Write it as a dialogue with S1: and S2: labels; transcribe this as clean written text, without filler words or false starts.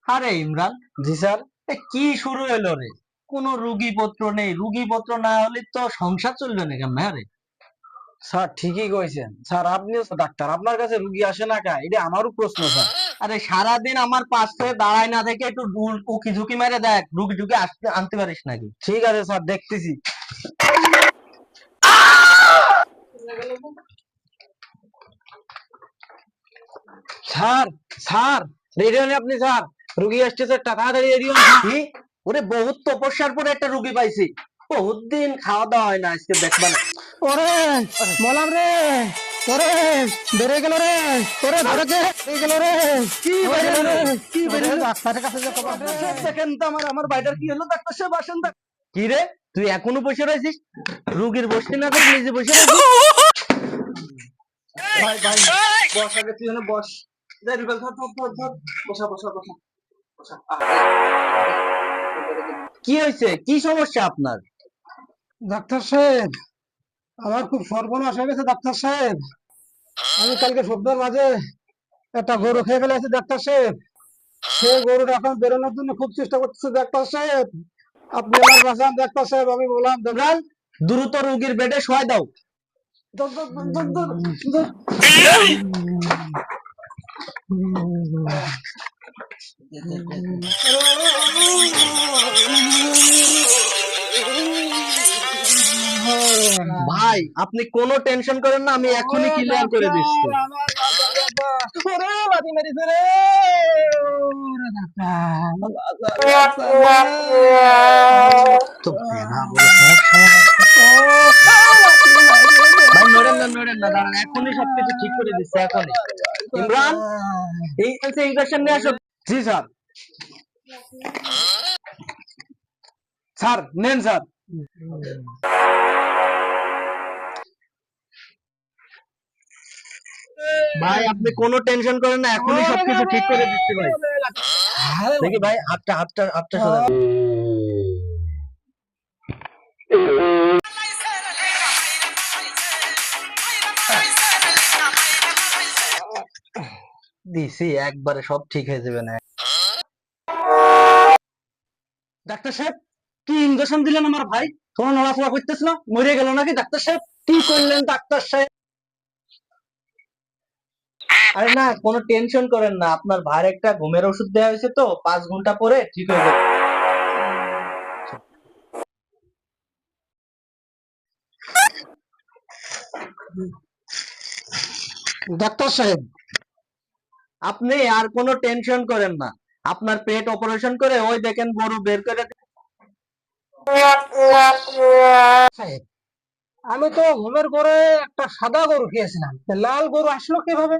S1: আরে ইমরান,
S2: জি স্যার।
S1: কি শুরু হলো রে? কোনো রুগীপত্র নেই, রুগীপত্র না হলে তো সংসার চলবে না কেমন? আরে
S2: স্যার ঠিকই কইছেন স্যার, আপনিও তো ডাক্তার, আপনার কাছে রুগী আসে না কা, এটা আমারও প্রশ্ন স্যার।
S1: আরে সারাদিন আমার পাশে দাঁড়ায় না থেকে একটু উকি ঝুঁকি মেরে দেখ, রুগী ঝুঁকি আসতে আনতে পারিস নাকি?
S2: ঠিক আছে স্যার, দেখতেছি। স্যার, স্যার, রেডি হন আপনি স্যার, রুগী আসছে স্যার, তাড়াতাড়ি রেডি হন স্যার।
S1: কি? ওরে বহুত তপস্যার পরে একটা রুগী পাইছি। বহুত দিন খাওয়া দাওয়া হয় না, আজকে দেখবা না।
S2: ওরে বলাম রে, ওরে বেড়ে গেল রে, ওরে ধরে গেল রে,
S1: কি
S2: বেড়ে
S1: বেরিয়ে
S2: গেল
S1: এলো?
S2: রে।
S1: কি বেরিয়ে এলো?
S2: ডাক্তারের কাছে যেতে পারবে।
S1: ডাক্তার সাহেব দেখেন তো আমার ভাইটার কি হলো? ডাক্তার সাহেব আসেন। কি রে, তুই এখনো বসে রয়েছিস? রুগীর বসতে না করে নিজে বসে রয়েছিস? ভাই ভাই, বস আগে, তুই এখানে বস। যাই রুবেল, ধর ধর ধর ধর, বসা বসা বসা বসা। কি হয়েছে? কি সমস্যা আপনার?
S2: ডাক্তার সাহেব, আমার খুব সর্বনাশ হয়ে গেছে ডাক্তার সাহেব। আমি কালকে সন্ধ্যার মাঝে একটা গরু খেয়ে ফেলেছি ডাক্তার সাহেব। সে গরুটা এখন বেরোনোর জন্য খুব চেষ্টা করতেছে ডাক্তার সাহেব। আপনি আমার বাঁচান ডাক্তার সাহেব, আমি বললাম
S1: ইমরান, দ্রুত রুগীর বেডে শোয়াই দাও। ধর, ধর, ধর, ধর, ধর, ধর। ভাই, আপনি কোনো টেনশন করেন না, আমি এখনই ক্লিয়ার করে দিচ্ছি। তো বেড়া বড় সমস্যা। ভাই নড়েন না, নড়েন না, দাঁড়ান, এখনই সবকিছু ঠিক করে দিচ্ছে, এখনই। ইমরান, এই ইনজেকশন নিয়ে আসো।
S2: জি স্যার। স্যার নেন স্যার।
S1: ভাই আপনি কোনো টেনশন করেন না, এখনই সবকিছু ঠিক করে দিচ্ছি ভাই। দেখি ভাই, হাতটা হাতটা হাতটা সোজা করুন। দিছি একবারে, সব ঠিক হয়ে যাবে না। ডাক্তার সাহেব, কি ইনজেকশন দিলেন আমার ভাই? কোনো নড়াচড়া করতেছিল, মরে গেল নাকি ডাক্তার সাহেব? কি করলেন ডাক্তার সাহেব? আরে না, কোনো টেনশন করেন না, আপনার ভাইয়ের একটা ঘুমের ওষুধ দেওয়া হয়েছে, তো 5 ঘন্টা পরে ঠিক হয়ে যাবে।
S2: ডাক্তার সাহেব,
S1: আপনি আর কোনো টেনশন করেন না, আপনার পেট অপারেশন করে ওই দেখেন গরু বের করে
S2: সাহেব, আমি তো ঘুমের ঘরে একটা সাদা গরু খেয়েছিলাম, তা লাল গরু আসলো কিভাবে?